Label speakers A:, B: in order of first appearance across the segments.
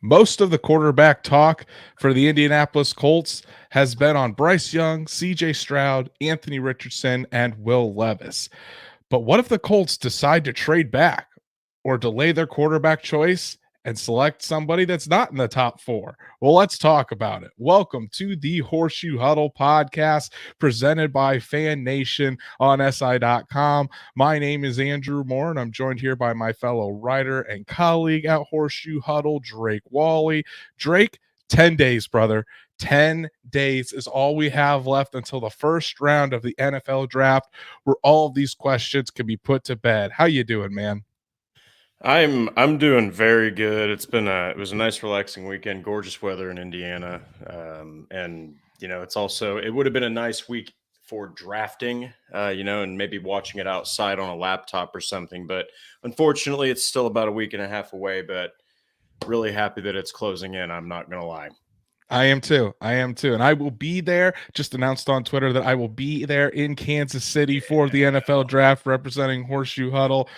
A: Most of the quarterback talk for the Indianapolis Colts has been on Bryce Young, CJ Stroud, Anthony Richardson, and Will Levis. But what if the Colts decide to trade back or delay their quarterback choice and select somebody that's not in the top four? Well, let's talk about it. Welcome to the Horseshoe Huddle podcast presented by Fan Nation on SI.com. My name is Andrew Moore, and I'm joined here by my fellow writer and colleague at Horseshoe Huddle, Drake Wally. Drake, 10 days, brother. 10 days is all we have left until the first round of the NFL draft, where all of these questions can be put to bed. How you doing, man?
B: I'm doing very good. It was a nice relaxing weekend, gorgeous weather in Indiana, and it would have been a nice week for drafting, and maybe watching it outside on a laptop or something. But unfortunately, it's still about a week and a half away. But really happy that it's closing in. I'm not gonna lie.
A: I am too. And I will be there. Just announced on Twitter that I will be there in Kansas City for the NFL draft representing Horseshoe Huddle.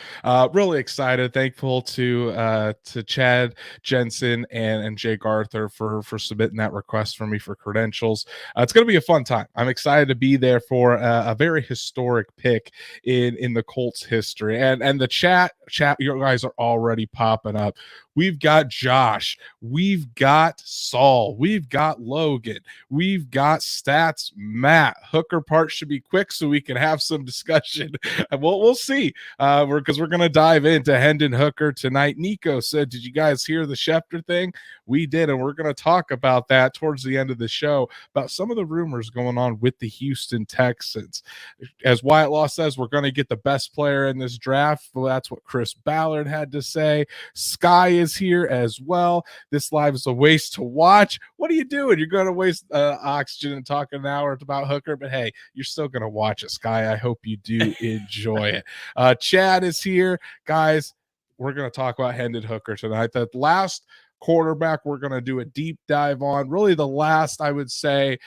A: Really excited. Thankful to Chad Jensen and Jake Arthur for submitting that request for me for credentials. It's going to be a fun time. I'm excited to be there for a very historic pick in the Colts history. And the chat, you guys are already popping up. We've got Josh. We've got Saul. We've got Logan. We've got Stats Matt. Hooker part should be quick so we can have some discussion. And we'll see. Because we're going to dive into Hendon Hooker tonight. Nico said, did you guys hear the Schefter thing? We did, and we're going to talk about that towards the end of the show, about some of the rumors going on with the Houston Texans. As Wyatt Law says, we're going to get the best player in this draft. Well, that's what Chris Ballard had to say. Sky is here as well. This live is a waste to watch. What are you doing? You're going to waste oxygen and talk an hour about Hooker, but hey, you're still going to watch it, Sky. I hope you do enjoy it. Chad is here. Guys, we're going to talk about Hendon Hooker tonight. The last quarterback we're going to do a deep dive on, really the last, I would say,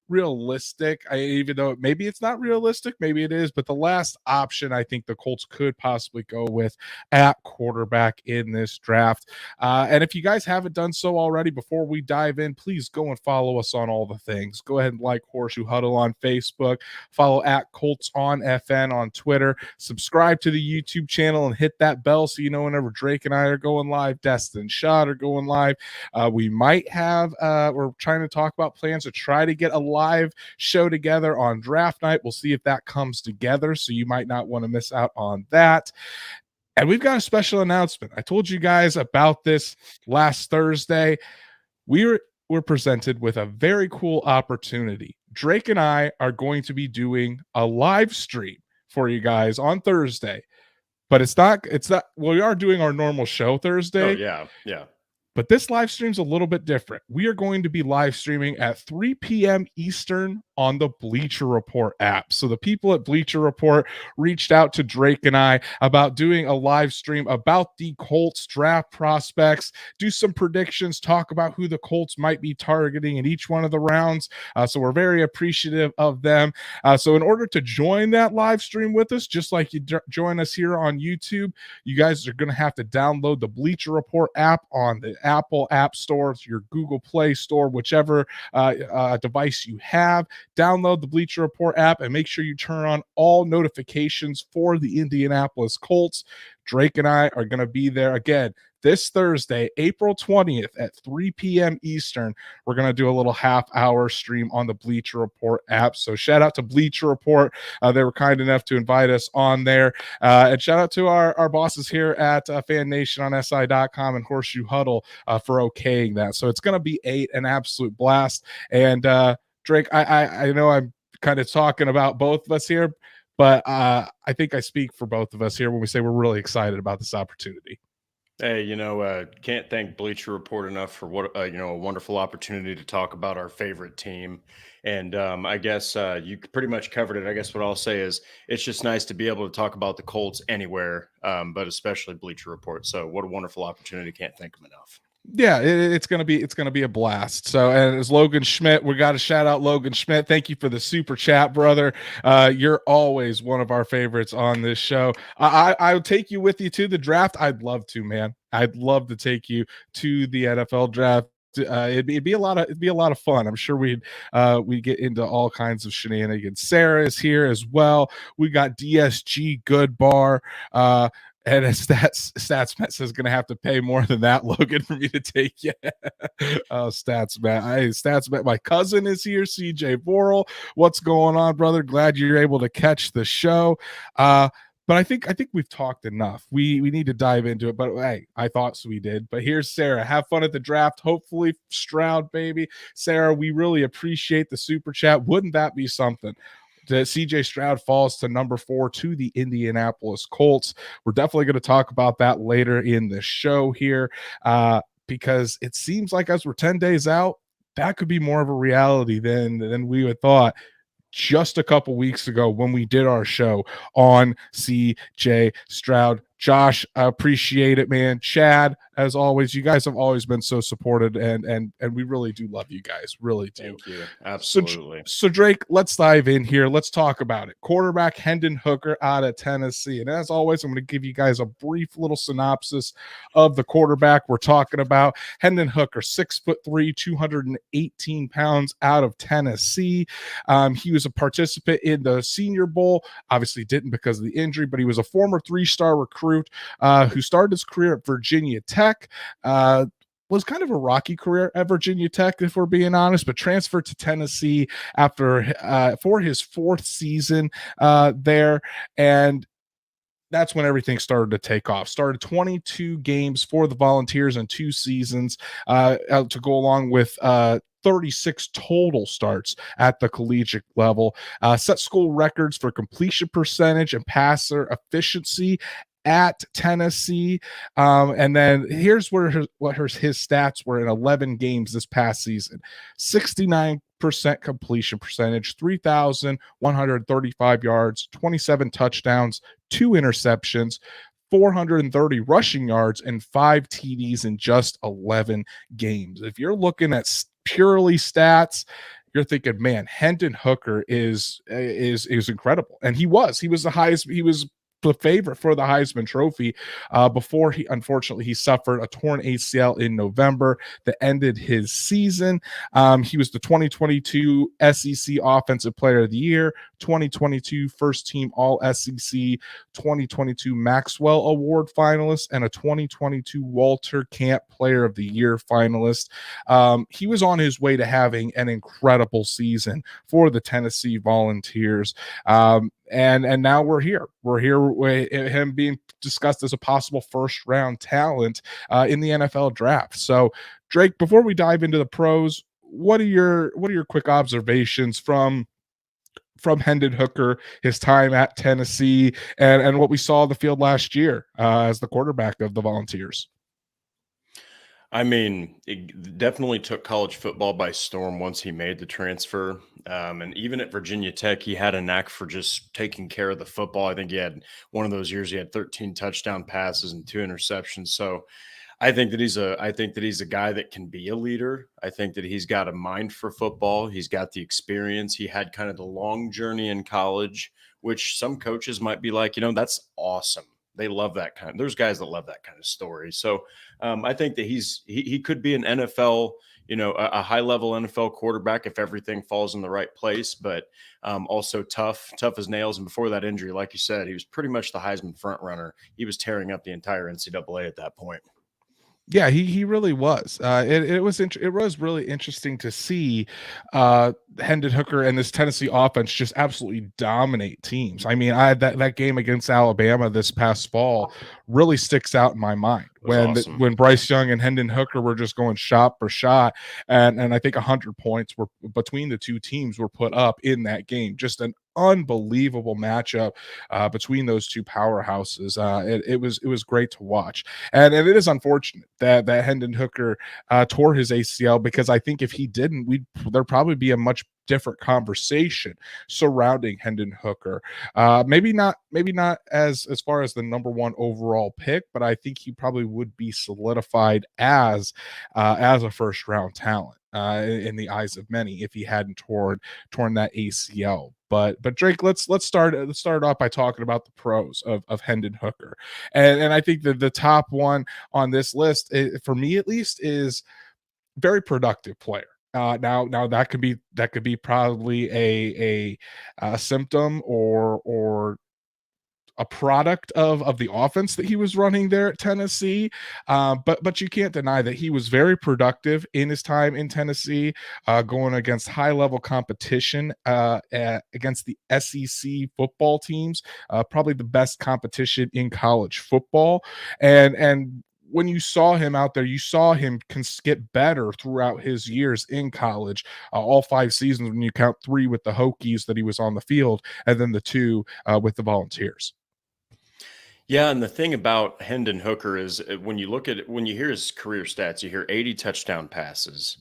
A: realistic, even though maybe it's not realistic, maybe it is, but the last option I think the Colts could possibly go with at quarterback in this draft. And if you guys haven't done so already, before we dive in, please go and follow us on all the things. Go ahead and like Horseshoe Huddle on Facebook, follow at Colts on FN on Twitter, subscribe to the YouTube channel and hit that bell so you know whenever Drake and I are going live, Destin Shot are going live. We might have, we're trying to talk about plans to try to get a live show together on draft night. We'll see if that comes together, so you might not want to miss out on that. And we've got a special announcement. I told you guys about this last Thursday. We were presented with a very cool opportunity. Drake and I are going to be doing a live stream for you guys on Thursday, but it's not, well, we are doing our normal show Thursday.
B: Oh, yeah.
A: But this live stream's a little bit different. We are going to be live streaming at 3 p.m. Eastern on the Bleacher Report app. So the people at Bleacher Report reached out to Drake and I about doing a live stream about the Colts draft prospects, do some predictions, talk about who the Colts might be targeting in each one of the rounds. So we're very appreciative of them. So in order to join that live stream with us, just like you join us here on YouTube, you guys are going to have to download the Bleacher Report app on the Apple App Store, your Google Play Store, whichever device you have. Download the Bleacher Report app and make sure you turn on all notifications for the Indianapolis Colts. Drake and I are going to be there again this Thursday, April 20th at 3 p.m. Eastern. We're going to do a little half-hour stream on the Bleacher Report app. So shout out to Bleacher Report. They were kind enough to invite us on there. And shout out to our bosses here at Fan Nation on SI.com and Horseshoe Huddle for okaying that. So it's going to be an absolute blast. And Drake, I know I'm kind of talking about both of us here, but I think I speak for both of us here when we say we're really excited about this opportunity.
B: Hey, can't thank Bleacher Report enough for what a wonderful opportunity to talk about our favorite team. And I guess you pretty much covered it. I guess what I'll say is it's just nice to be able to talk about the Colts anywhere, but especially Bleacher Report. So what a wonderful opportunity! Can't thank them enough.
A: Yeah, it's gonna be a blast. So, and as Logan Schmidt, we got to shout out Logan Schmidt. Thank you for the super chat, brother. You're always one of our favorites on this show. I'll take you with you to the draft. I'd love to, man. I'd love to take you to the NFL draft. It'd be a lot of fun. I'm sure we get into all kinds of shenanigans. Sarah is here as well. We got DSG Goodbar. And a stats says going to have to pay more than that, Logan, for me to take you. Oh, stats my cousin is here, CJ Borrell. What's going on, brother? Glad you're able to catch the show. But I think we've talked enough. We need to dive into it. But hey, I thought so we did. But here's Sarah. Have fun at the draft. Hopefully, Stroud, baby. Sarah, we really appreciate the super chat. Wouldn't that be something? CJ Stroud falls to number 4 to the Indianapolis Colts. We're definitely going to talk about that later in the show here, because it seems like as we're 10 days out, that could be more of a reality than we had thought just a couple weeks ago when we did our show on CJ Stroud. Josh, I appreciate it, man. Chad, as always, you guys have always been so supported, and we really do love you guys. Really do.
B: Thank you. Absolutely.
A: So Drake, let's dive in here. Let's talk about it. Quarterback Hendon Hooker out of Tennessee. And as always, I'm going to give you guys a brief little synopsis of the quarterback we're talking about. Hendon Hooker, 6'3", 218 pounds, out of Tennessee. He was a participant in the Senior Bowl. Obviously didn't because of the injury, but he was a former 3-star recruit who started his career at Virginia Tech. Was kind of a rocky career at Virginia Tech, if we're being honest, but transferred to Tennessee after for his 4th season there. And that's when everything started to take off. Started 22 games for the Volunteers in 2 seasons to go along with 36 total starts at the collegiate level. Set school records for completion percentage and passer efficiency at Tennessee. And then here's where his stats were in 11 games this past season. 69% completion percentage, 3,135 yards, 27 touchdowns, 2 interceptions, 430 rushing yards, and 5 TDs in just 11 games. If you're looking at purely stats, you're thinking, man, Hendon Hooker is incredible. And he was the highest. He was the favorite for the Heisman Trophy before he suffered a torn ACL in November that ended his season. He was the 2022 SEC Offensive Player of the Year, 2022 First Team All SEC, 2022 Maxwell Award finalist, and a 2022 Walter Camp Player of the Year finalist. He was on his way to having an incredible season for the Tennessee Volunteers. And now we're here. We're here with him being discussed as a possible first-round talent in the NFL draft. So, Drake, before we dive into the pros, what are your quick observations from Hendon Hooker, his time at Tennessee, and what we saw on the field last year as the quarterback of the Volunteers?
B: I mean, it definitely took college football by storm once he made the transfer. And even at Virginia Tech, he had a knack for just taking care of the football. I think he had one of those years he had 13 touchdown passes and 2 interceptions. So I think that he's a guy that can be a leader. I think that he's got a mind for football. He's got the experience. He had kind of the long journey in college, which some coaches might be like, that's awesome. They love that there's guys that love that kind of story. So I think that he could be an NFL, a high level NFL quarterback if everything falls in the right place, but also tough as nails. And before that injury, like you said, he was pretty much the Heisman front runner. He was tearing up the entire NCAA at that point.
A: Yeah, he really was. It was really interesting to see Hendon Hooker and this Tennessee offense just absolutely dominate teams. I mean, that game against Alabama this past fall really sticks out in my mind when Bryce Young and Hendon Hooker were just going shot for shot, and I think 100 points were between the two teams were put up in that game. Just an unbelievable matchup between those two powerhouses. It was great to watch, and it is unfortunate that Hendon Hooker tore his ACL, because I think if he didn't, there'd probably be a much different conversation surrounding Hendon Hooker. Maybe not as far as the number 1 overall pick, but I think he probably would be solidified as a first round talent. in the eyes of many if he hadn't torn that ACL. But Drake, let's start off by talking about the pros of Hendon Hooker, and I think that the top one on this list, for me at least, is very productive player. Now that could be probably a symptom or a product of the offense that he was running there at Tennessee. But you can't deny that he was very productive in his time in Tennessee, going against high level competition against the SEC football teams, probably the best competition in college football, and when you saw him out there, you saw him get better throughout his years in college, all 5 seasons when you count 3 with the Hokies that he was on the field, and then the 2 with the Volunteers.
B: Yeah, and the thing about Hendon Hooker is when you look at it, when you hear his career stats, you hear 80 touchdown passes.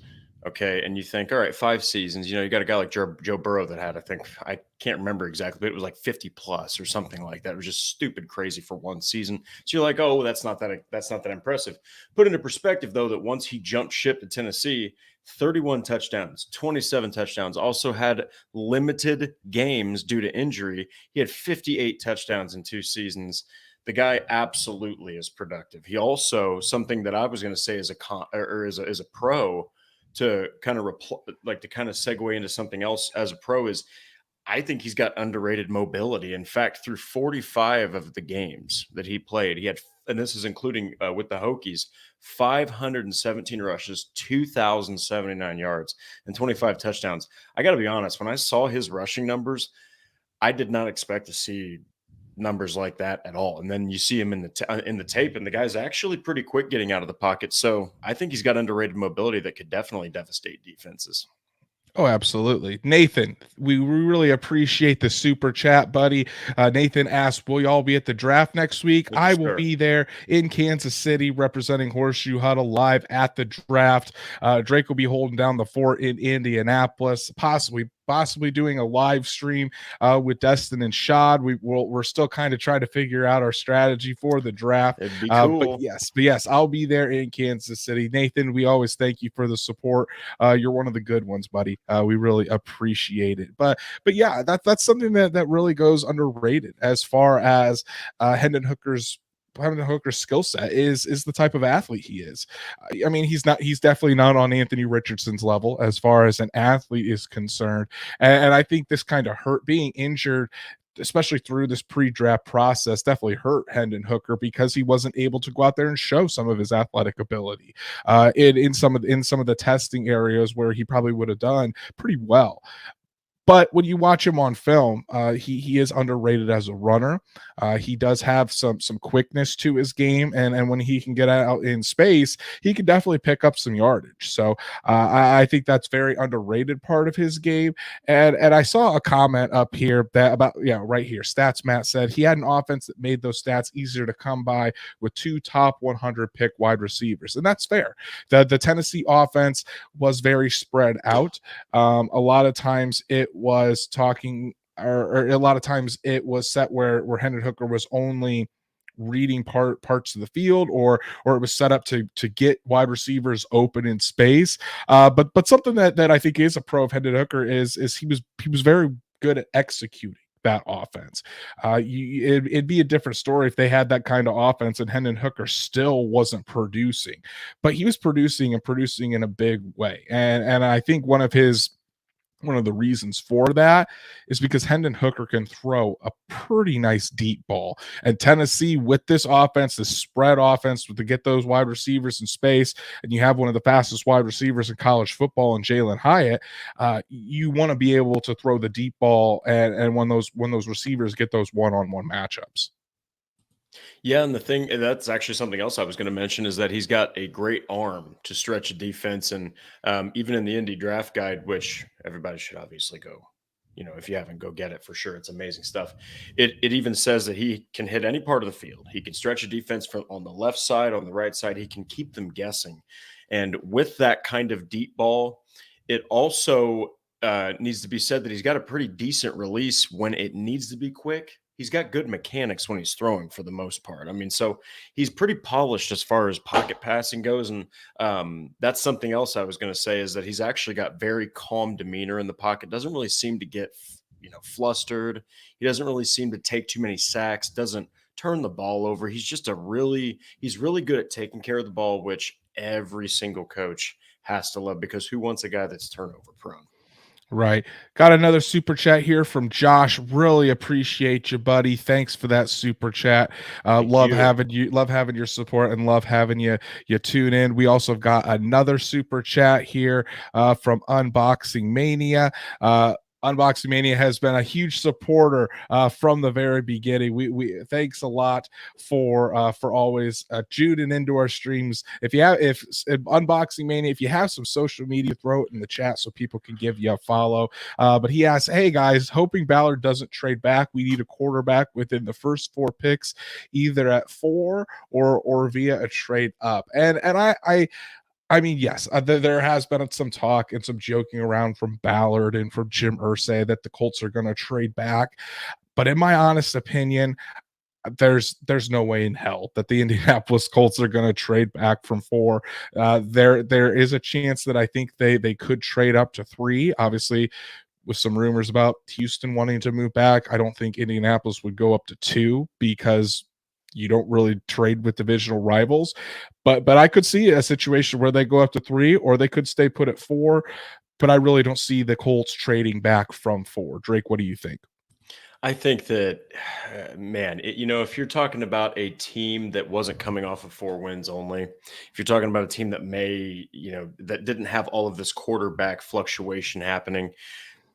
B: Okay. And you think, all right, 5 seasons, you got a guy like Joe Burrow that had, I think, I can't remember exactly, but it was like 50 plus or something like that. It was just stupid crazy for one season. So you're like, oh, that's not that impressive. Put into perspective, though, that once he jumped ship to Tennessee, 31 touchdowns, 27 touchdowns, also had limited games due to injury. He had 58 touchdowns in 2 seasons. The guy absolutely is productive. He also, something that I was going to say as a pro, to kind of to kind of segue into something else as a pro, is I think he's got underrated mobility. In fact, through 45 of the games that he played, he had, and this is including with the Hokies, 517 rushes, 2,079 yards, and 25 touchdowns. I got to be honest, when I saw his rushing numbers, I did not expect to see numbers like that at all. And then you see him in the tape, and the guy's actually pretty quick getting out of the pocket. So I think he's got underrated mobility that could definitely devastate defenses.
A: Oh, absolutely. Nathan, we really appreciate the super chat, buddy. Nathan asked, will y'all be at the draft next week?
B: Thank you,
A: I will
B: sir.
A: be there in Kansas City representing Horseshoe Huddle live at the draft. Drake will be holding down the fort in Indianapolis, possibly doing a live stream with Destin and Shad. We're still kind of trying to figure out our strategy for the draft.
B: It'd be
A: But
B: cool.
A: yes, I'll be there in Kansas City. Nathan, we always thank you for the support. You're one of the good ones, buddy. We really appreciate it. But yeah, that's something that really goes underrated as far as Hendon Hooker's skill set is the type of athlete he is. I mean, he's definitely not on Anthony Richardson's level as far as an athlete is concerned. And I think this kind of hurt being injured, especially through this pre-draft process, definitely hurt Hendon Hooker because he wasn't able to go out there and show some of his athletic ability in some of the testing areas where he probably would have done pretty well. But when you watch him on film, he is underrated as a runner. He does have some quickness to his game, and when he can get out in space, he can definitely pick up some yardage. So I think that's very underrated part of his game. And I saw a comment up here that about right here. Stats Matt said he had an offense that made those stats easier to come by with 2 top 100 pick wide receivers, and that's fair. The Tennessee offense was very spread out. A lot of times it was talking, or a lot of times it was set where Hendon Hooker was only reading parts of the field, or it was set up to get wide receivers open in space. But something that I think is a pro of Hendon Hooker is he was very good at executing that offense. It'd be a different story if they had that kind of offense and Hendon Hooker still wasn't producing, but he was producing and producing in a big way. And I think one of the reasons for that is because Hendon Hooker can throw a pretty nice deep ball. And Tennessee, with this offense, this spread offense, to get those wide receivers in space, and you have one of the fastest wide receivers in college football in Jalen Hyatt, you want to be able to throw the deep ball, and when those receivers get those one-on-one matchups.
B: Yeah, and the thing that's actually something else I was going to mention is that he's got a great arm to stretch a defense, and even in the Indy Draft Guide, which everybody should obviously go. If you haven't, go get it for sure. It's amazing stuff. It even says that he can hit any part of the field. He can stretch a defense from on the left side, on the right side. He can keep them guessing, and with that kind of deep ball, it also needs to be said that he's got a pretty decent release when it needs to be quick. he's got good mechanics when he's throwing for the most part. I mean, so he's pretty polished as far as pocket passing goes. And that's something else I was going to say is that he's actually got very calm demeanor in the pocket. Doesn't really seem to get, flustered. He doesn't really seem to take too many sacks, doesn't turn the ball over. He's really good at taking care of the ball, which every single coach has to love because who wants a guy that's turnover prone?
A: Right. Got another super chat here from Josh. Really appreciate you, buddy. Thanks for that super chat.
B: Thank you.
A: Love having your support, and love having you tune in. We also got another super chat here from Unboxing Mania. Unboxing Mania has been a huge supporter from the very beginning. We thanks a lot for always tuning into our streams. If Unboxing Mania, if you have some social media, throw it in the chat so people can give you a follow. But he asks, "Hey guys, hoping Ballard doesn't trade back. We need a quarterback within the first 4 picks, either at 4 or via a trade up." And I mean, yes, there has been some talk and some joking around from Ballard and from Jim Irsay that the Colts are going to trade back. But in my honest opinion, there's no way in hell that the Indianapolis Colts are going to trade back from 4. There is a chance that I think they could trade up to 3. Obviously, with some rumors about Houston wanting to move back, I don't think Indianapolis would go up to 2 because you don't really trade with divisional rivals. But I could see a situation where they go up to 3, or they could stay put at 4. But I really don't see the Colts trading back from 4. Drake, what do you think?
B: I think that, man, if you're talking about a team that wasn't coming off of 4 wins only, if you're talking about a team that that didn't have all of this quarterback fluctuation happening,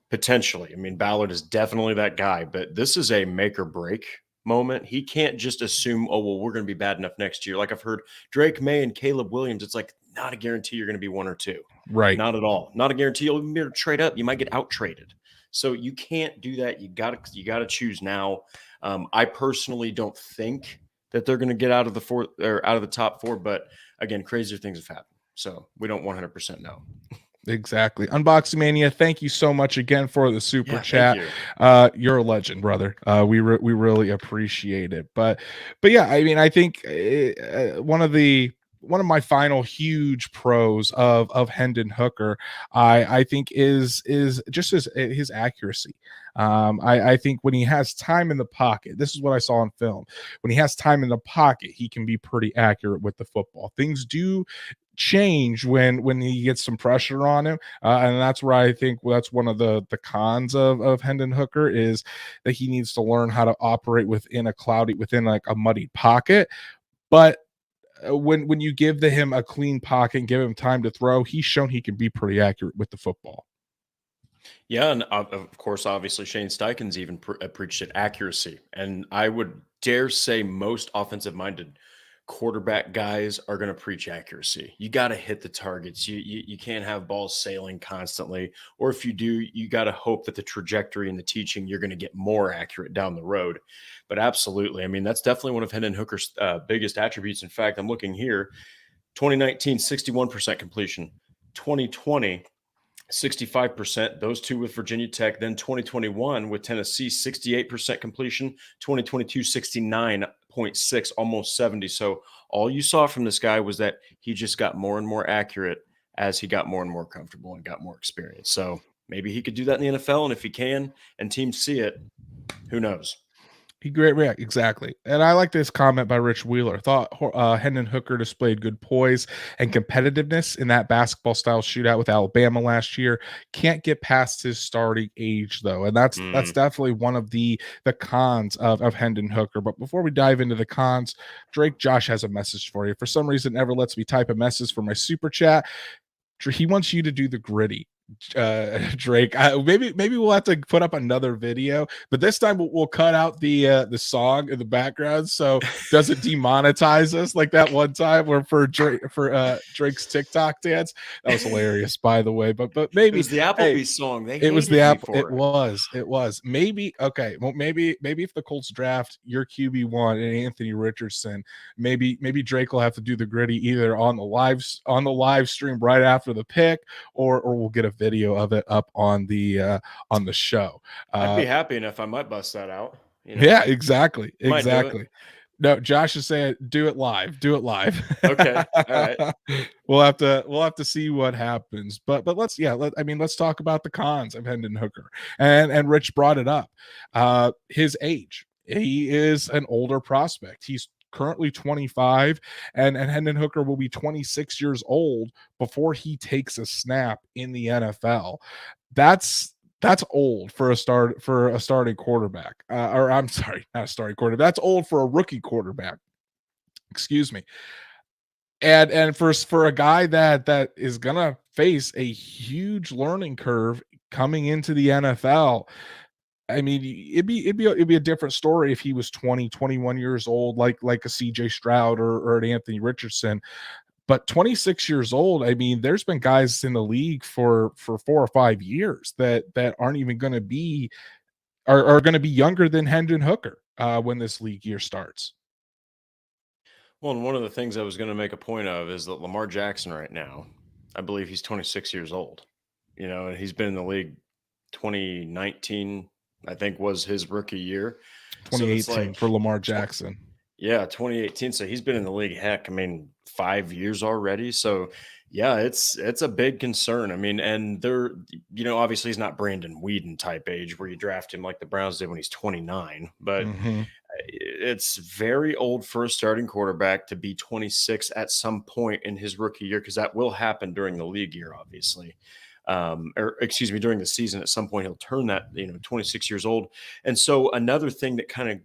B: potentially. I mean, Ballard is definitely that guy, but this is a make or break moment. He can't just assume, oh, well, we're going to be bad enough next year. Like I've heard Drake May and Caleb Williams, it's like not a guarantee you're going to be 1 or 2.
A: Right.
B: Not at all. Not a guarantee you'll be able to trade up. You might get out traded. So you can't do that. You gotta choose now. I personally don't think that they're going to get out of the 4 or out of the top 4, but again, crazier things have happened. So we don't 100% know.
A: Exactly. Unboxing Mania, thank you so much again for the super chat.
B: Thank you.
A: You're a legend, brother. We really appreciate it. But yeah, I mean, I think one of my final huge pros of Hendon Hooker, I think is just his accuracy. I think when he has time in the pocket, this is what I saw on film. When he has time in the pocket, he can be pretty accurate with the football. Things do change when he gets some pressure on him, and that's where I think that's one of the cons of Hendon Hooker is that he needs to learn how to operate within like a muddy pocket. But when you give him a clean pocket and give him time to throw, he's shown he can be pretty accurate with the football.
B: Yeah, and of course, obviously, Shane Steichen's even preached at accuracy, and I would dare say most offensive-minded quarterback guys are going to preach accuracy. You got to hit the targets. You can't have balls sailing constantly, or if you do, you got to hope that the trajectory and the teaching you're going to get more accurate down the road. But absolutely, I mean that's definitely one of Hendon Hooker's biggest attributes. In fact, I'm looking here: 2019, 61% completion; 2020. 65%, those 2 with Virginia Tech. Then 2021 with Tennessee, 68% completion. 2022, 69.6, almost 70. So all you saw from this guy was that he just got more and more accurate as he got more and more comfortable and got more experience. So maybe he could do that in the NFL. And if he can and teams see it, who knows?
A: He great react exactly, and I like this comment by Rich Wheeler. Thought Hendon Hooker displayed good poise and competitiveness in that basketball style shootout with Alabama last year. Can't get past his starting age though, and that's definitely one of the cons of Hendon Hooker. But before we dive into the cons, Drake, Josh has a message for you. For some reason, never lets me type a message for my super chat. He wants you to do the gritty. Drake, maybe we'll have to put up another video, but this time we'll cut out the song in the background so doesn't demonetize us like that one time where for Drake's TikTok dance. That was hilarious, by the way. But maybe
B: it was the Applebee's song.
A: It was the Apple. It was maybe okay. Well, maybe if the Colts draft your QB1 and Anthony Richardson, maybe Drake will have to do the gritty either on the live stream right after the pick, or we'll get a video of it up on the show.
B: I'd be happy enough. I might bust that out. You know,
A: Yeah, exactly,
B: might do it.
A: exactly. No, Josh is saying, "Do it live, do it live."
B: Okay, all right.
A: We'll have to see what happens, but let's yeah, let's talk about the cons of Hendon Hooker, and Rich brought it up. His age. He is an older prospect. He's currently 25, and Hendon Hooker will be 26 years old before he takes a snap in the NFL. That's old for a starting quarterback. Or I'm sorry, not a starting quarterback. That's old for a rookie quarterback. Excuse me. And for a guy that is gonna face a huge learning curve coming into the NFL. I mean, it'd be a different story if he was 20, 21 years old, like a CJ Stroud or an Anthony Richardson. But 26 years old, I mean, there's been guys in the league for 4 or 5 years that aren't even going to be are going to be younger than Hendon Hooker when this league year starts.
B: Well, and one of the things I was going to make a point of is that Lamar Jackson right now, I believe he's 26 years old. You know, and he's been in the league 2019, I think was his rookie year. So it's
A: 2018
B: like,
A: for Lamar
B: tw-
A: Jackson.
B: yeah, 2018. So he's been in the league, heck, I mean, 5 years already. So yeah, it's a big concern. I mean, and they're, obviously he's not Brandon Whedon type age where you draft him like the Browns did when he's 29, but
A: Hmm.
B: it's very old for a starting quarterback to be 26 at some point in his rookie year, because that will happen during the league year, obviously. Or excuse me, during the season, at some point he'll turn that, 26 years old. And so another thing that kind of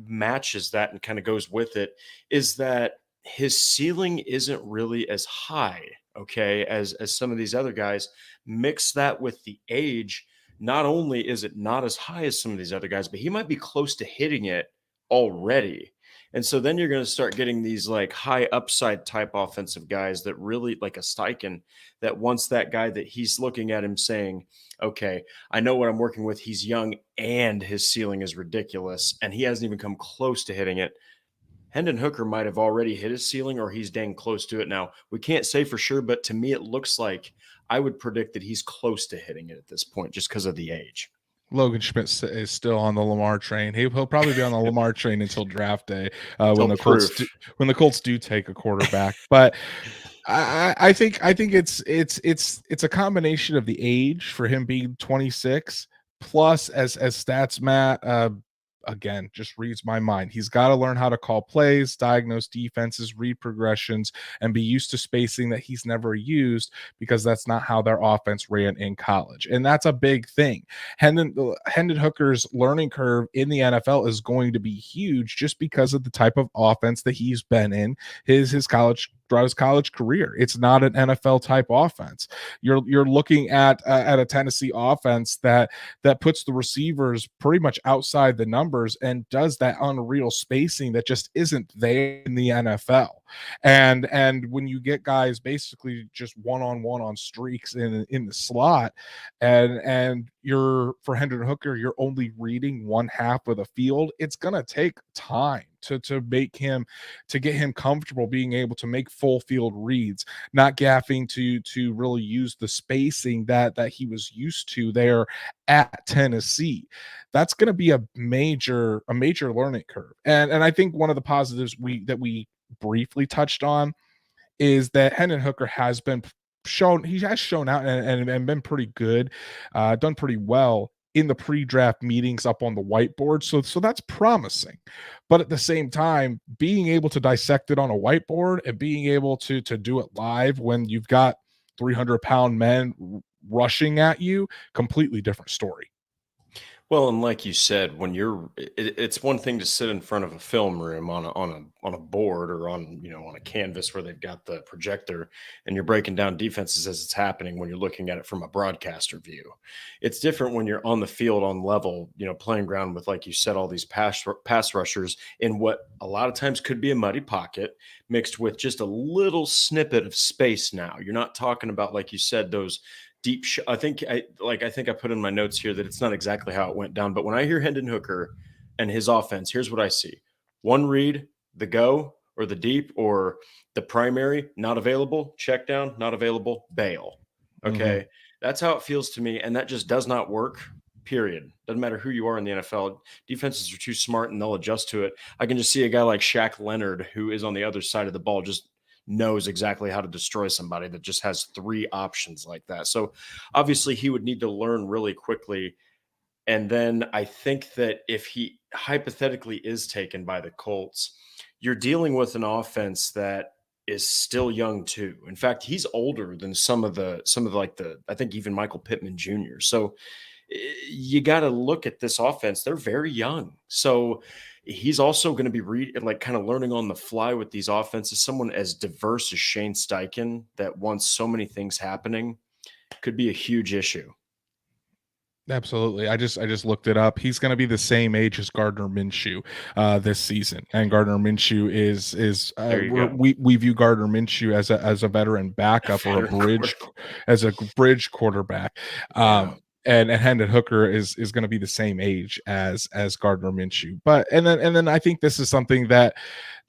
B: matches that and kind of goes with it is that his ceiling isn't really as high, okay, as some of these other guys. Mix that with the age, not only is it not as high as some of these other guys, but he might be close to hitting it already. And so then you're going to start getting these like high upside type offensive guys that really, like a Steichen, that wants that guy that he's looking at him saying, okay, I know what I'm working with. He's young and his ceiling is ridiculous, and he hasn't even come close to hitting it. Hendon Hooker might have already hit his ceiling, or he's dang close to it now. We can't say for sure, but to me, it looks like I would predict that he's close to hitting it at this point just because of the age.
A: Logan Schmidt is still on the Lamar train. He'll probably be on the Lamar train until draft day when
B: Till
A: the Colts do,
B: proof.
A: take a quarterback. But I think it's a combination of the age for him being 26 plus as stats Matt again just reads my mind. He's got to learn how to call plays, diagnose defenses, read progressions, and be used to spacing that he's never used because that's not how their offense ran in college. And that's a big thing. Hendon Hooker's learning curve in the NFL is going to be huge just because of the type of offense that he's been in his college throughout his college career. It's not an NFL type offense. You're looking at a Tennessee offense that puts the receivers pretty much outside the numbers and does that unreal spacing that just isn't there in the NFL. And when you get guys basically just one-on-one on streaks in the slot, and you're for Hendon Hooker, you're only reading one half of the field, it's gonna take time to make him to get him comfortable being able to make full field reads, not gaffing to really use the spacing that he was used to there at Tennessee. That's going to be a major learning curve. And I think one of the positives we briefly touched on is that Hendon Hooker has been he has shown out and been pretty good, done pretty well in the pre-draft meetings up on the whiteboard. So that's promising. But at the same time, being able to dissect it on a whiteboard and being able to do it live when you've got 300-pound men rushing at you, completely different story.
B: Well, and like you said, when it's one thing to sit in front of a film room on a board or on a canvas where they've got the projector and you're breaking down defenses as it's happening when you're looking at it from a broadcaster view. It's different when you're on the field on level, playing ground with, like you said, all these pass rushers in what a lot of times could be a muddy pocket mixed with just a little snippet of space. Now you're not talking about, like you said, those I think I put in my notes here that it's not exactly how it went down, but when I hear Hendon Hooker and his offense, here's what I see: one read, the go or the deep or the primary, not available, check down, not available, bail.
A: Mm-hmm.
B: Okay, that's how it feels to me, and that just does not work period. Doesn't matter who you are in the NFL. Defenses are too smart and they'll adjust to it. I can just see a guy like Shaq Leonard, who is on the other side of the ball, just knows exactly how to destroy somebody that just has three options like that. So obviously he would need to learn really quickly. And then I think that if he hypothetically is taken by the Colts, you're dealing with an offense that is still young too. In fact, he's older than some of like the I think even Michael Pittman Jr. So you got to look at this offense. They're very young. So he's also going to be like kind of learning on the fly with these offenses. Someone as diverse as Shane Steichen that wants so many things happening could be a huge issue.
A: Absolutely. I just looked it up. He's going to be the same age as Gardner Minshew this season, and Gardner Minshew is
B: There you go.
A: we view Gardner Minshew as a veteran backup or a
B: Veteran
A: bridge
B: quarterback.
A: as a bridge quarterback.
B: Yeah.
A: And Hendon Hooker is going to be the same age as Gardner Minshew. But and then I think this is something that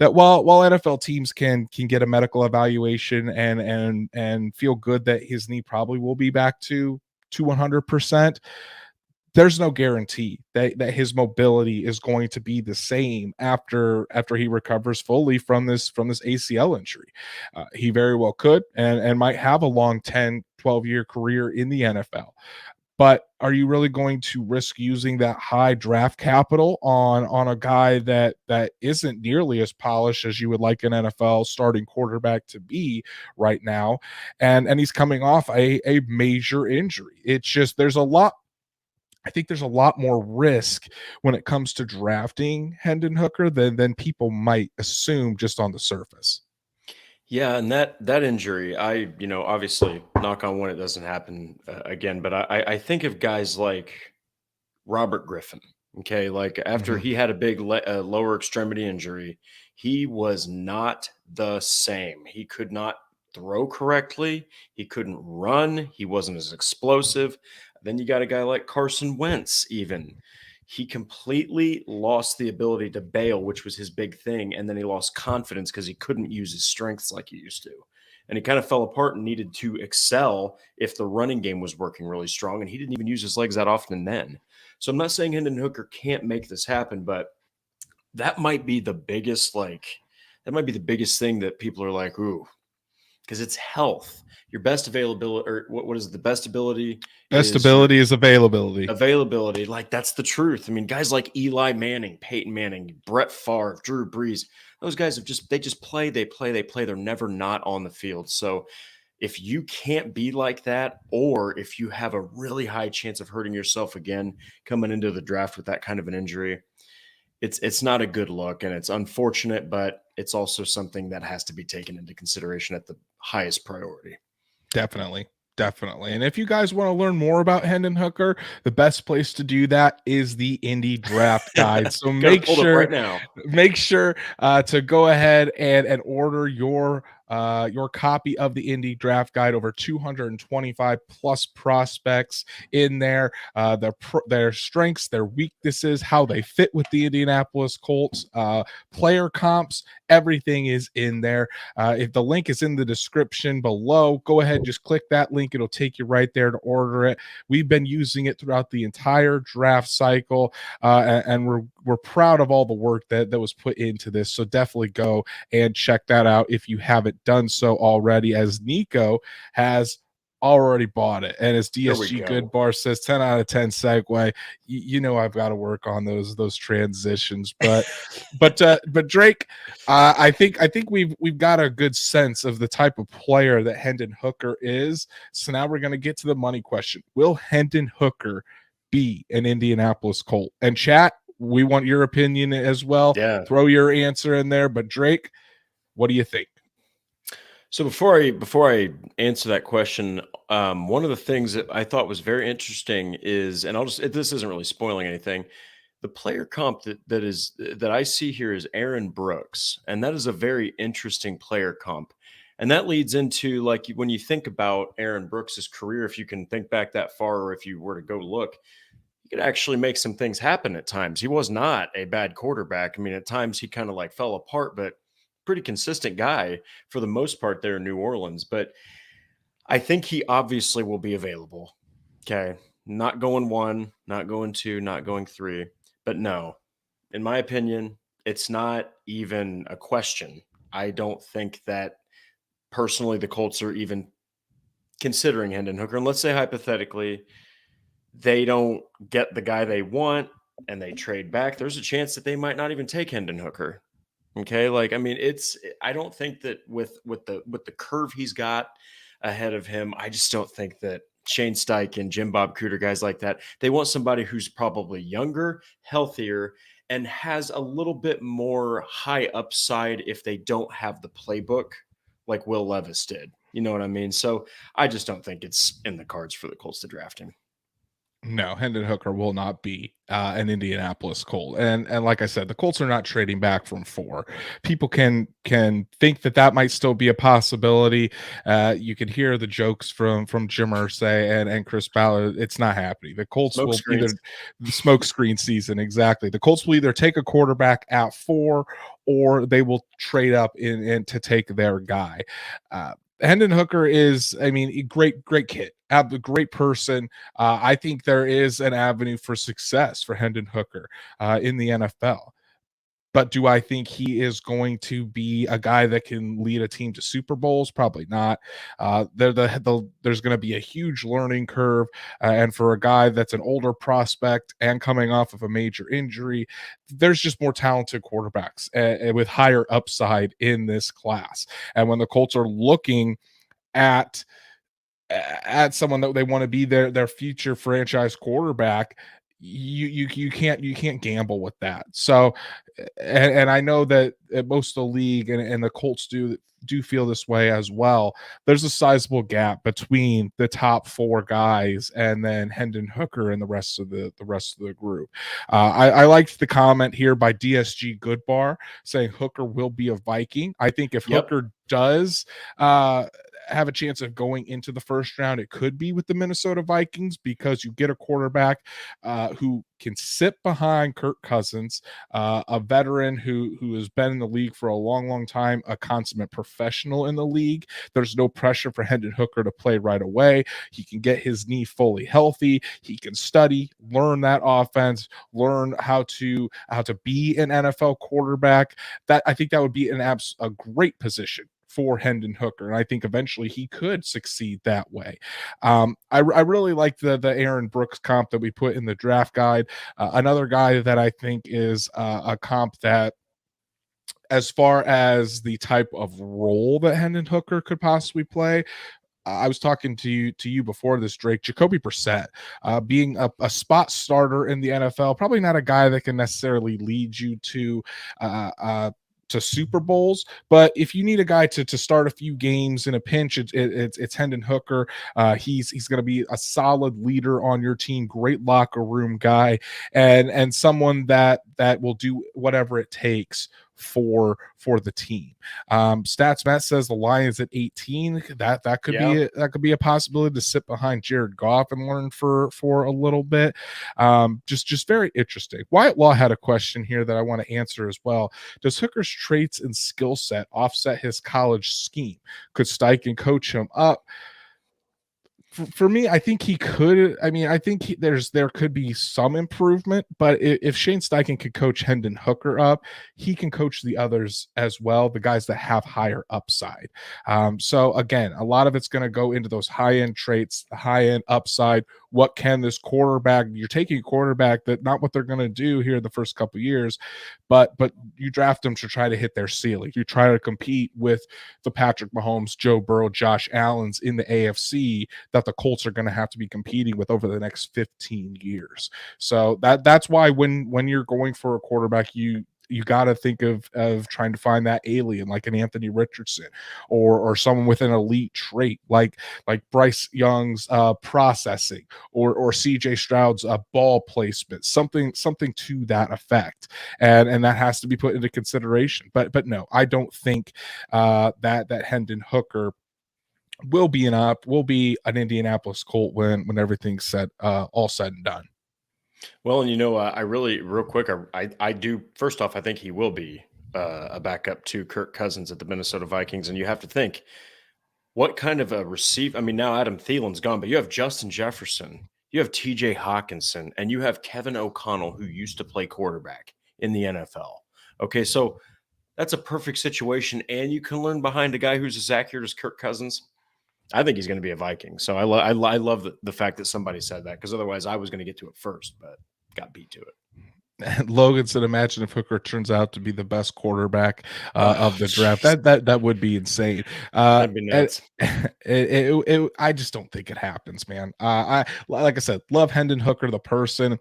A: while NFL teams can get a medical evaluation and feel good that his knee probably will be back to 100%, there's no guarantee that his mobility is going to be the same after he recovers fully from this ACL injury. He very well could and might have a long 10-12 year career in the NFL. But are you really going to risk using that high draft capital on a guy that isn't nearly as polished as you would like an NFL starting quarterback to be right now? And he's coming off a major injury. It's just I think there's a lot more risk when it comes to drafting Hendon Hooker than people might assume just on the surface.
B: Yeah, and that injury, obviously knock on wood, it doesn't happen again. But I think of guys like Robert Griffin. Okay, like after
A: Mhm.
B: he had a big lower extremity injury, he was not the same. He could not throw correctly. He couldn't run. He wasn't as explosive. Then you got a guy like Carson Wentz, even. He completely lost the ability to bail, which was his big thing. And then he lost confidence because he couldn't use his strengths like he used to. And he kind of fell apart and needed to excel if the running game was working really strong. And he didn't even use his legs that often then. So I'm not saying Hendon Hooker can't make this happen, but that might be the biggest, that might be the biggest thing that people are like, ooh, because it's health. Your best availability, or what is it? The best ability
A: Best
B: is your
A: ability is availability.
B: availability. Like that's the truth. I mean, guys like Eli Manning, Peyton Manning, Brett Favre, Drew Brees, those guys they just play, they play, they play. They're never not on the field. So if you can't be like that, or if you have a really high chance of hurting yourself again coming into the draft with that kind of an injury, it's not a good look and it's unfortunate, but it's also something that has to be taken into consideration at the highest priority.
A: Definitely. Definitely. And if you guys want to learn more about Hendon Hooker, the best place to do that is the Indie Draft Guide. So
B: Got it pulled up right now.
A: make sure to go ahead and order your copy of the Indie Draft Guide. Over 225 plus prospects in there, their strengths, their weaknesses, how they fit with the Indianapolis Colts, player comps, everything is in there. If the link is in the description below, go ahead and just click that link. It'll take you right there to order it. We've been using it throughout the entire draft cycle, and we're proud of all the work that was put into this. So definitely go and check that out if you haven't done so already, as Nico has already bought it. And as
B: There we
A: DSG
B: go.
A: Goodbar says, 10 out of 10 segue. You know I've got to work on those transitions. But Drake, I think we've got a good sense of the type of player that Hendon Hooker is. So now we're going to get to the money question. Will Hendon Hooker be an Indianapolis Colt? And chat, we want your opinion as well.
B: Yeah.
A: Throw your answer in there. But Drake, what do you think?
B: So before I answer that question, one of the things that I thought was very interesting is, and this isn't really spoiling anything. The player comp that I see here is Aaron Brooks, and that is a very interesting player comp. And that leads into, like, when you think about Aaron Brooks's career, if you can think back that far, or if you were to go look, he could actually make some things happen at times. He was not a bad quarterback. I mean, at times he kind of like fell apart, but pretty consistent guy for the most part there in New Orleans. But I think he obviously will be available. Okay. not going 1, not going 2, not going 3. But no, in my opinion, it's not even a question. I don't think that personally the Colts are even considering Hendon Hooker. And let's say hypothetically they don't get the guy they want and they trade back, there's a chance that they might not even take Hendon Hooker. Okay, like I mean, I don't think that with the curve he's got ahead of him, I just don't think that Shane Steichen, Jim Bob Cooter, guys like that, they want somebody who's probably younger, healthier, and has a little bit more high upside if they don't have the playbook like Will Levis did. You know what I mean? So I just don't think it's in the cards for the Colts to draft him.
A: No, Hendon Hooker will not be an Indianapolis Colt, and like I said, the Colts are not trading back from 4. People can think that that might still be a possibility. You can hear the jokes from Jim Irsay and Chris Ballard. It's not happening. The Colts
B: Smoke
A: will either
B: screens.
A: the smoke screen season exactly. The Colts will either take a quarterback at 4 or they will trade up in to take their guy. Hendon Hooker is, I mean, a great kid, a great person. I think there is an avenue for success for Hendon Hooker in the NFL. But do I think he is going to be a guy that can lead a team to Super Bowls? Probably not. There's going to be a huge learning curve. And for a guy that's an older prospect and coming off of a major injury, there's just more talented quarterbacks with higher upside in this class. And when the Colts are looking at someone that they want to be their future franchise quarterback, you can't gamble with that. So and I know that most of the league and the Colts do feel this way as well. There's a sizable gap between the top 4 guys and then Hendon Hooker and the rest of the group. I liked the comment here by DSG Goodbar saying Hooker will be a Viking. I think if
B: Yep.
A: Hooker does have a chance of going into the first round, it could be with the Minnesota Vikings because you get a quarterback who can sit behind Kirk Cousins, a veteran who has been in the league for a long time, a consummate professional in the league. There's no pressure for Hendon Hooker to play right away. He can get his knee fully healthy. He can study, learn that offense, learn how to be an NFL quarterback. That I think that would be a great position for Hendon Hooker, and I think eventually he could succeed that way. I really like the Aaron Brooks comp that we put in the draft guide. Another guy that I think is a comp that, as far as the type of role that Hendon Hooker could possibly play, I was talking to you before this, Drake. Jacoby Brissett, being a spot starter in the NFL, probably not a guy that can necessarily lead you uh, uh, to Super Bowls, but if you need a guy to start a few games in a pinch, it's Hendon Hooker. He's going to be a solid leader on your team, great locker room guy, and someone that will do whatever it takes for the team. Stats Matt says the Lions at 18. That could
B: Yeah.
A: be a possibility to sit behind Jared Goff and learn for a little bit. Just very interesting. Wyatt Law had a question here that I want to answer as well. Does Hooker's traits and skill set offset his college scheme? Could Steichen coach him up? For me, I think he could. I mean, I think there could be some improvement, but if Shane Steichen could coach Hendon Hooker up, he can coach the others as well, the guys that have higher upside. So again, a lot of it's going to go into those high end traits, the high end upside. What can this quarterback? You're taking a quarterback that not what they're going to do here the first couple years, but you draft them to try to hit their ceiling. You try to compete with the Patrick Mahomes, Joe Burrow, Josh Allen's in the AFC that the Colts are going to have to be competing with over the next 15 years. So that's why when you're going for a quarterback, you got to think of trying to find that alien like an Anthony Richardson or someone with an elite trait like Bryce Young's processing or CJ Stroud's ball placement, something to that effect, and that has to be put into consideration. But no, I don't think that Hendon Hooker will be an Indianapolis Colt when everything's said all said and done.
B: Well, and I really, real quick, I do. First off, I think he will be a backup to Kirk Cousins at the Minnesota Vikings, and you have to think what kind of a receiver. I mean, now Adam Thielen's gone, but you have Justin Jefferson, you have TJ Hawkinson, and you have Kevin O'Connell, who used to play quarterback in the NFL. Okay, so that's a perfect situation, and you can learn behind a guy who's as accurate as Kirk Cousins. I think he's going to be a Viking. So I love the fact that somebody said that, because otherwise I was going to get to it first, but got beat to it.
A: Logan said, "Imagine if Hooker turns out to be the best quarterback
B: Oh,
A: of the draft.
B: jeez.
A: That would be insane."
B: That'd be
A: And
B: nuts.
A: I just don't think it happens, man. I like I said, love Hendon Hooker the person,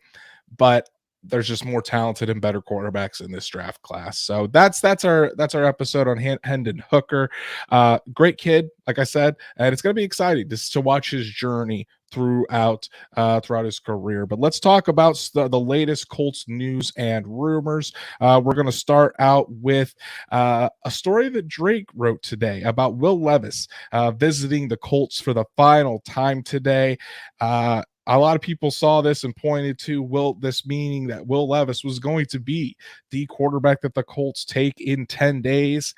A: but there's just more talented and better quarterbacks in this draft class. So that's our episode on Hendon Hooker. Great kid, like I said, and it's gonna be exciting just to watch his journey throughout his career. But let's talk about the latest Colts news and rumors. We're going to start out with a story that Drake wrote today about Will Levis visiting the Colts for the final time today. A lot of people saw this and pointed to this meaning that Will Levis was going to be the quarterback that the Colts take in 10 days.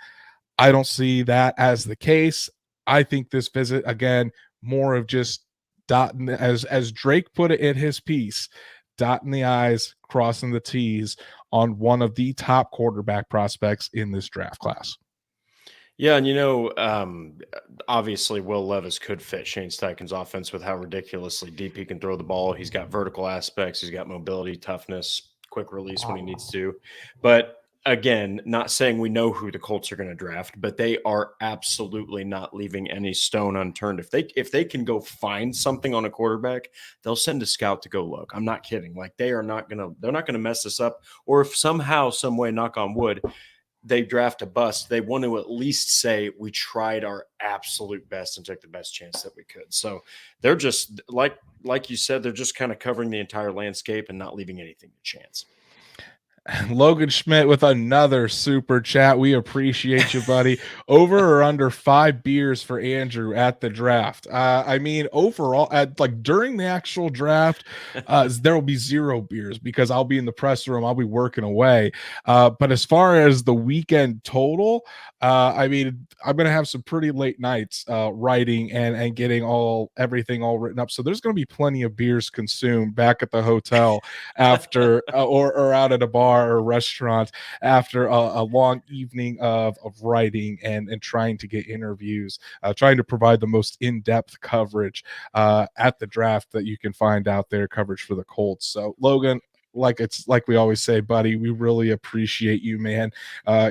A: I don't see that as the case. I think this visit, again, more of just dotting, as Drake put it in his piece, dotting the I's, crossing the T's on one of the top quarterback prospects in this draft class.
B: Yeah, and obviously Will Levis could fit Shane Steichen's offense with how ridiculously deep he can throw the ball. He's got vertical aspects, he's got mobility, toughness, quick release when he needs to. But again, not saying we know who the Colts are going to draft, but they are absolutely not leaving any stone unturned. If they can go find something on a quarterback, they'll send a scout to go look. I'm not kidding. Like, they're not gonna mess this up. Or if somehow, some way, knock on wood, they draft a bust, they want to at least say we tried our absolute best and took the best chance that we could. So they're just like you said, they're just kind of covering the entire landscape and not leaving anything to chance.
A: Logan Schmidt with another super chat. We appreciate you, buddy. Over or under 5 beers for Andrew at the draft? I mean, overall, during the actual draft, there will be 0 beers because I'll be in the press room. I'll be working away. But as far as the weekend total, I mean, I'm gonna have some pretty late nights writing and getting everything all written up. So there's gonna be plenty of beers consumed back at the hotel after or out at a bar or restaurant after a long evening of writing and trying to get interviews, trying to provide the most in-depth coverage at the draft that you can find out there, coverage for the Colts. So Logan, like we always say, buddy, we really appreciate you, man.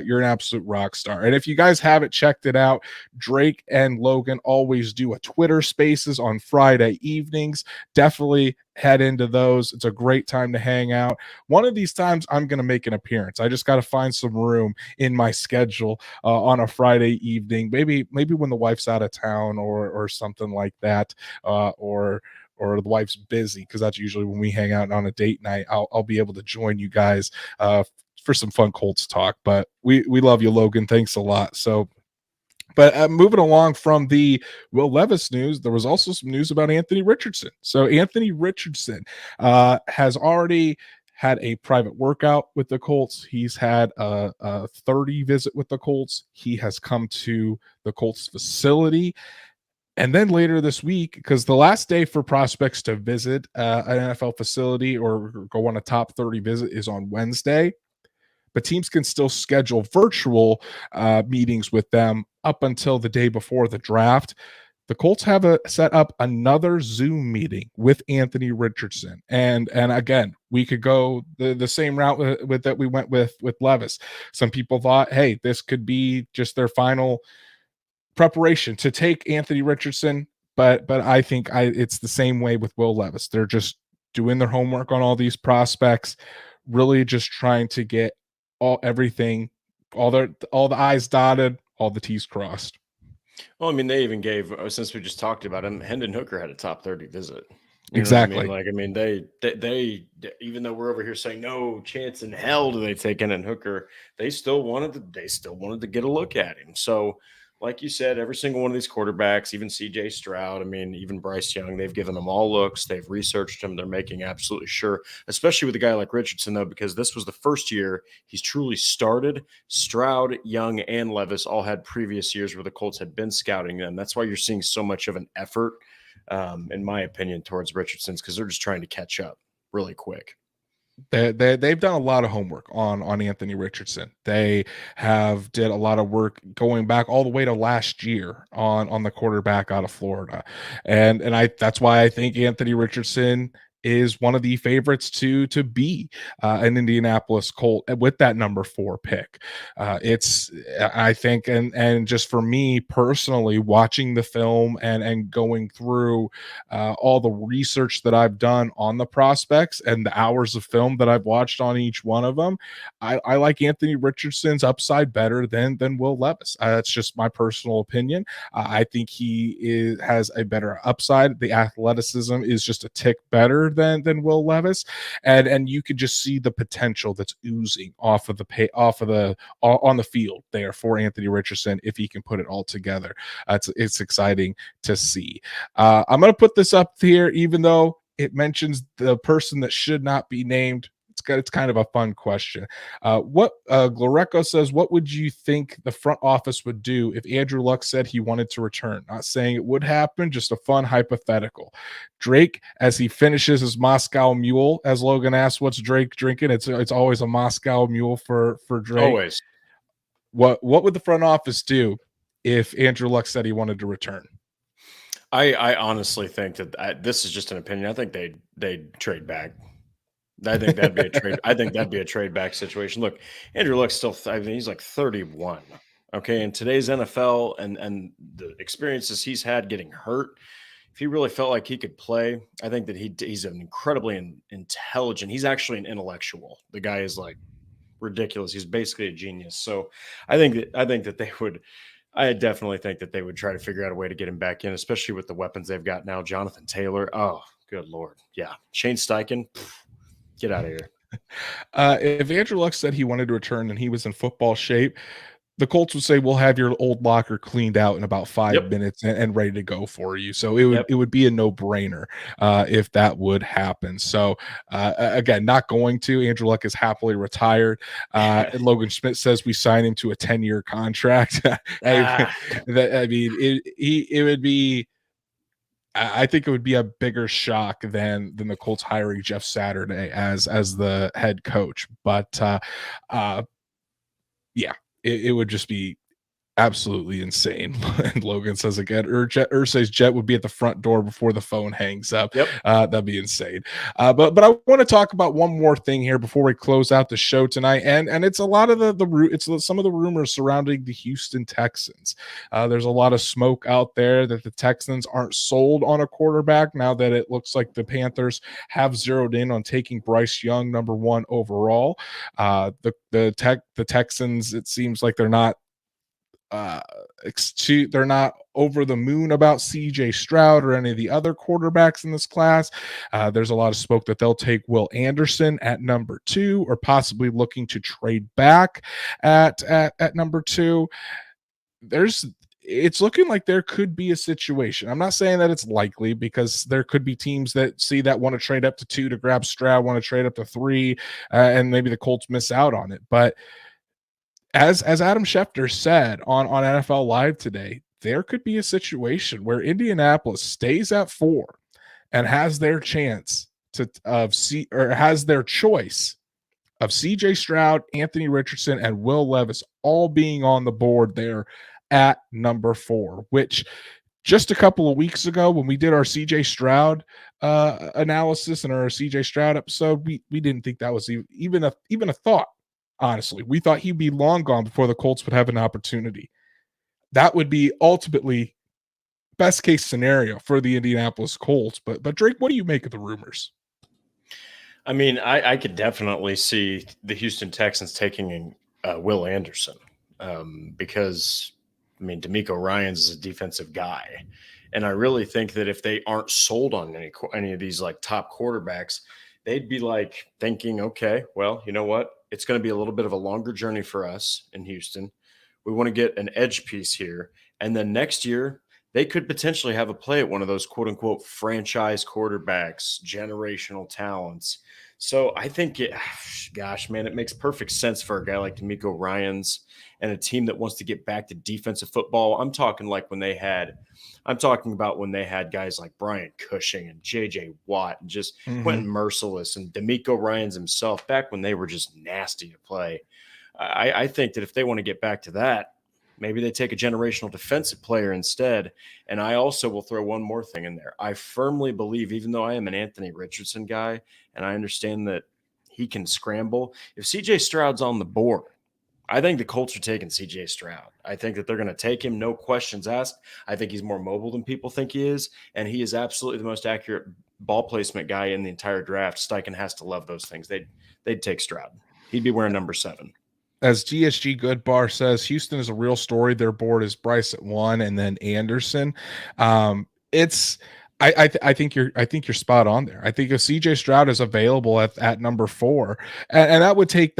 A: You're an absolute rock star. And if you guys haven't checked it out, Drake and Logan always do a Twitter Spaces on Friday evenings. Definitely head into those. It's a great time to hang out. One of these times I'm going to make an appearance. I just got to find some room in my schedule on a Friday evening, maybe when the wife's out of town or something like that, or the wife's busy, because that's usually when we hang out on a date night. I'll be able to join you guys for some fun Colts talk. But we love you, Logan. Thanks a lot. So, but moving along from the Will Levis news, there was also some news about Anthony Richardson. So Anthony Richardson has already had a private workout with the Colts. He's had a 30 visit with the Colts. He has come to the Colts facility. And then later this week, because the last day for prospects to visit an NFL facility or go on a top 30 visit is on Wednesday, but teams can still schedule virtual meetings with them up until the day before the draft. The Colts have set up another Zoom meeting with Anthony Richardson, and again, we could go the same route with that we went with Levis. Some people thought, hey, this could be just their final preparation to take Anthony Richardson, but I think it's the same way with Will Levis. They're just doing their homework on all these prospects, really just trying to get all the I's dotted, all the T's crossed.
B: Well, I mean, they even gave, since we just talked about him, Hendon Hooker had a top 30 visit. You know what I mean?
A: Exactly.
B: Like, I mean, they even though we're over here saying no chance in hell do they take Hendon Hooker, they still wanted to get a look at him. So like you said, every single one of these quarterbacks, even CJ Stroud, I mean, even Bryce Young, they've given them all looks. They've researched them. They're making absolutely sure, especially with a guy like Richardson, though, because this was the first year he's truly started. Stroud, Young, and Levis all had previous years where the Colts had been scouting them. That's why you're seeing so much of an effort, in my opinion, towards Richardson's, because they're just trying to catch up really quick.
A: They've done a lot of homework on Anthony Richardson. They have did a lot of work going back all the way to last year on the quarterback out of Florida, and I that's why I think Anthony Richardson is one of the favorites to be an Indianapolis Colt with that number 4 pick. It's I think and just for me personally, watching the film and going through all the research that I've done on the prospects and the hours of film that I've watched on each one of them, I like Anthony Richardson's upside better than Will Levis. That's just my personal opinion. I think has a better upside. The athleticism is just a tick better than Will Levis, and you could just see the potential that's oozing off of the on the field there for Anthony Richardson if he can put it all together. It's exciting to see. I'm going to put this up here, even though it mentions the person that should not be named. It's kind of a fun question. What Gloreco says, what would you think the front office would do if Andrew Luck said he wanted to return? Not saying it would happen, just a fun hypothetical. Drake, as he finishes his Moscow Mule, as Logan asked, what's Drake drinking? It's always a Moscow Mule for Drake.
B: Always.
A: What would the front office do if Andrew Luck said he wanted to return?
B: I honestly think that this is just an opinion. I think they'd trade back. I think that'd be a trade. I think that'd be a trade back situation. Look, Andrew Luck's still. I mean, he's like 31. Okay, in today's NFL and the experiences he's had getting hurt, if he really felt like he could play, I think that he's an incredibly intelligent. He's actually an intellectual. The guy is like ridiculous. He's basically a genius. So I think that they would. I definitely think that they would try to figure out a way to get him back in, especially with the weapons they've got now. Jonathan Taylor. Oh, good Lord. Yeah. Shane Steichen. Get out of here.
A: If Andrew Luck said he wanted to return and he was in football shape, the Colts would say, we'll have your old locker cleaned out in about 5 minutes and ready to go for you. So it would be a no-brainer if that would happen. So again, not going to. Andrew Luck is happily retired. And Logan Schmidt says we sign him to a 10-year contract. I mean, it would be. I think it would be a bigger shock than the Colts hiring Jeff Saturday as the head coach. But yeah, it would just be absolutely insane. And Logan says again, Ursay's jet would be at the front door before the phone hangs up. That'd be insane. But I want to talk about one more thing here before we close out the show tonight, and it's a lot of some of the rumors surrounding the Houston Texans. There's a lot of smoke out there that the Texans aren't sold on a quarterback now that it looks like the Panthers have zeroed in on taking Bryce Young number 1 overall. The Texans, it seems like they're not over the moon about CJ Stroud or any of the other quarterbacks in this class. There's a lot of smoke that they'll take Will Anderson at number 2 or possibly looking to trade back at number 2. It's looking like there could be a situation. I'm not saying that it's likely because there could be teams that see that want to trade up to 2 to grab Stroud, want to trade up to 3, and maybe the Colts miss out on it. But as Adam Schefter said on NFL Live today, there could be a situation where Indianapolis stays at 4 and has their choice of CJ Stroud, Anthony Richardson, and Will Levis all being on the board there at number 4, which just a couple of weeks ago when we did our CJ Stroud analysis and our CJ Stroud episode, we didn't think that was even a thought. Honestly, we thought he'd be long gone before the Colts would have an opportunity. That would be ultimately best case scenario for the Indianapolis Colts. But Drake, what do you make of the rumors?
B: I mean, I could definitely see the Houston Texans taking Will Anderson because, I mean, DeMeco Ryans is a defensive guy. And I really think that if they aren't sold on any of these like top quarterbacks, they'd be like thinking, okay, well, you know what? It's going to be a little bit of a longer journey for us in Houston. We want to get an edge piece here. And then next year, they could potentially have a play at one of those quote unquote franchise quarterbacks, generational talents. So I think gosh, man, it makes perfect sense for a guy like D'Amico Ryans and a team that wants to get back to defensive football. I'm talking about when they had guys like Brian Cushing and JJ Watt and just
A: Hmm.
B: Quentin Merciless and D'Amico Ryans himself back when they were just nasty to play. I think that if they want to get back to that, maybe they take a generational defensive player instead. And I also will throw one more thing in there. I firmly believe, even though I am an Anthony Richardson guy, and I understand that he can scramble, if CJ Stroud's on the board, I think the Colts are taking CJ Stroud. I think that they're going to take him, no questions asked. I think he's more mobile than people think he is, and he is absolutely the most accurate ball placement guy in the entire draft. Steichen has to love those things. They'd take Stroud. He'd be wearing number 7.
A: As GSG Goodbar says, Houston is a real story. Their board is Bryce at 1, and then Anderson. It's I think you're spot on there. I think if CJ Stroud is available at number 4, and that would take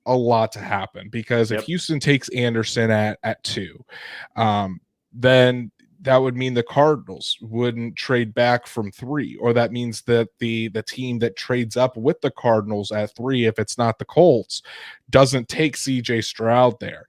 A: a lot to happen, because if
B: Yep.
A: Houston takes Anderson at 2, then that would mean the Cardinals wouldn't trade back from 3, or that means that the team that trades up with the Cardinals at 3, if it's not the Colts, doesn't take CJ Stroud there.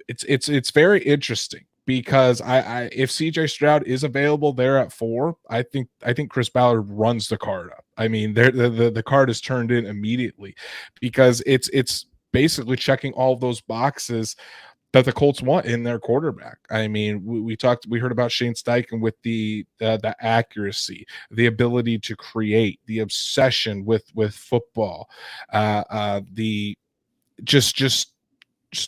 A: It's very interesting, because I if CJ Stroud is available there at 4, I think Chris Ballard runs the card up. I mean, the card is turned in immediately, because it's basically checking all of those boxes that the Colts want in their quarterback. I mean, we heard about Shane Steichen with the accuracy, the ability to create, the obsession with football, the just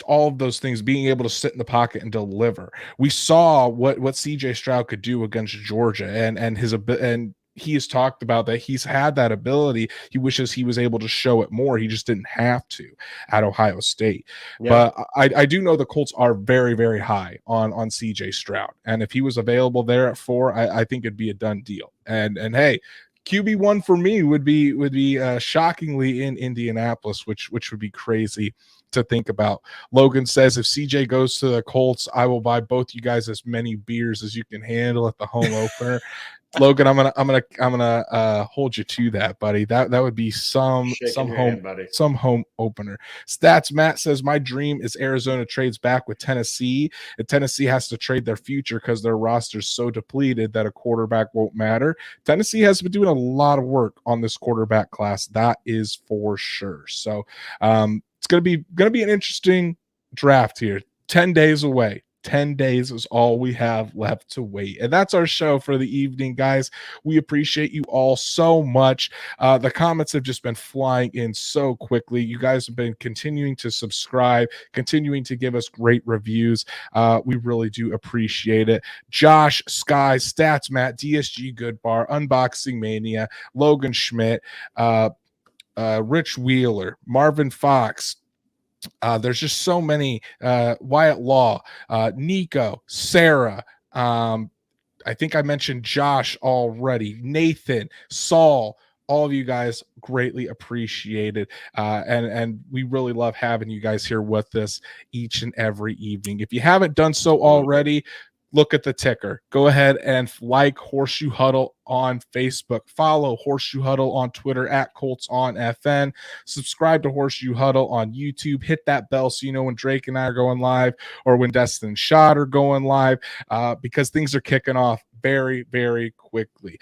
A: all of those things, being able to sit in the pocket and deliver. We saw what CJ Stroud could do against Georgia, and he has talked about that he's had that ability. He wishes he was able to show it more. He just didn't have to at Ohio State.
B: Yeah.
A: But I do know the Colts are very, very high on CJ Stroud, and if he was available there at 4, I think it'd be a done deal. And hey, QB1 for me would be shockingly in Indianapolis, which would be crazy to think about. Logan says, if CJ goes to the Colts, I will buy both you guys as many beers as you can handle at the home opener. Logan, I'm gonna hold you to that, buddy. That would be some
B: Hand, buddy.
A: home opener. Stats Matt says, my dream is Arizona trades back with Tennessee, and Tennessee has to trade their future because their roster's so depleted that a quarterback won't matter. Tennessee has been doing a lot of work on this quarterback class, that is for sure. So it's gonna be an interesting draft here. 10 days away. 10 days is all we have left to wait. And that's our show for the evening, guys. We appreciate you all so much. The comments have just been flying in so quickly. You guys have been continuing to subscribe, continuing to give us great reviews. We really do appreciate it. Josh, Sky, Stats Matt, DSG Goodbar, Unboxing Mania, Logan Schmidt, Rich Wheeler, Marvin Fox. There's just so many. Wyatt Law, Nico, Sarah. I think I mentioned Josh already. Nathan, Saul. All of you guys greatly appreciated, and we really love having you guys here with us each and every evening. If you haven't done so already, look at the ticker. Go ahead and like Horseshoe Huddle on Facebook. Follow Horseshoe Huddle on Twitter at Colts on FN. Subscribe to Horseshoe Huddle on YouTube. Hit that bell so you know when Drake and I are going live, or when Destin and Shot are going live, because things are kicking off very, very quickly.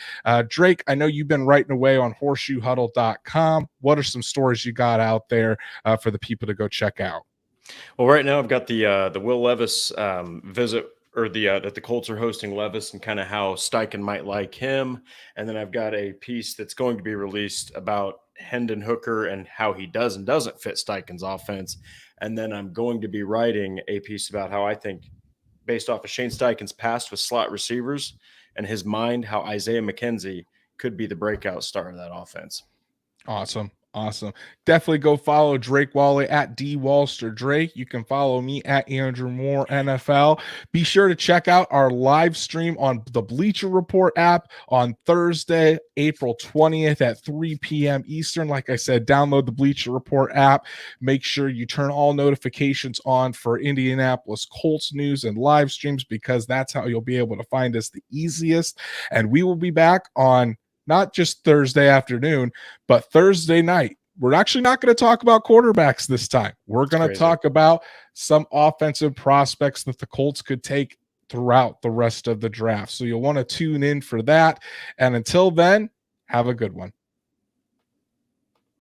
A: Drake, I know you've been writing away on horseshoehuddle.com. What are some stories you got out there for the people to go check out?
B: Well, right now I've got the Will Levis visit, or that the Colts are hosting Levis, and kind of how Steichen might like him. And then I've got a piece that's going to be released about Hendon Hooker and how he does and doesn't fit Steichen's offense. And then I'm going to be writing a piece about how I think, based off of Shane Steichen's past with slot receivers and his mind, how Isaiah McKenzie could be the breakout star of that offense.
A: Awesome. Awesome. Definitely go follow Drake Wally at DWalsterDrake. You can follow me at Andrew Moore NFL. Be sure to check out our live stream on the Bleacher Report app on Thursday, April 20th at 3 p.m. Eastern. Like I said, download the Bleacher Report app. Make sure you turn all notifications on for Indianapolis Colts news and live streams, because that's how you'll be able to find us the easiest. And we will be back on not just Thursday afternoon, but Thursday night. We're actually not going to talk about quarterbacks this time. We're going to talk about some offensive prospects that the Colts could take throughout the rest of the draft. So you'll want to tune in for that. And until then, have a good one.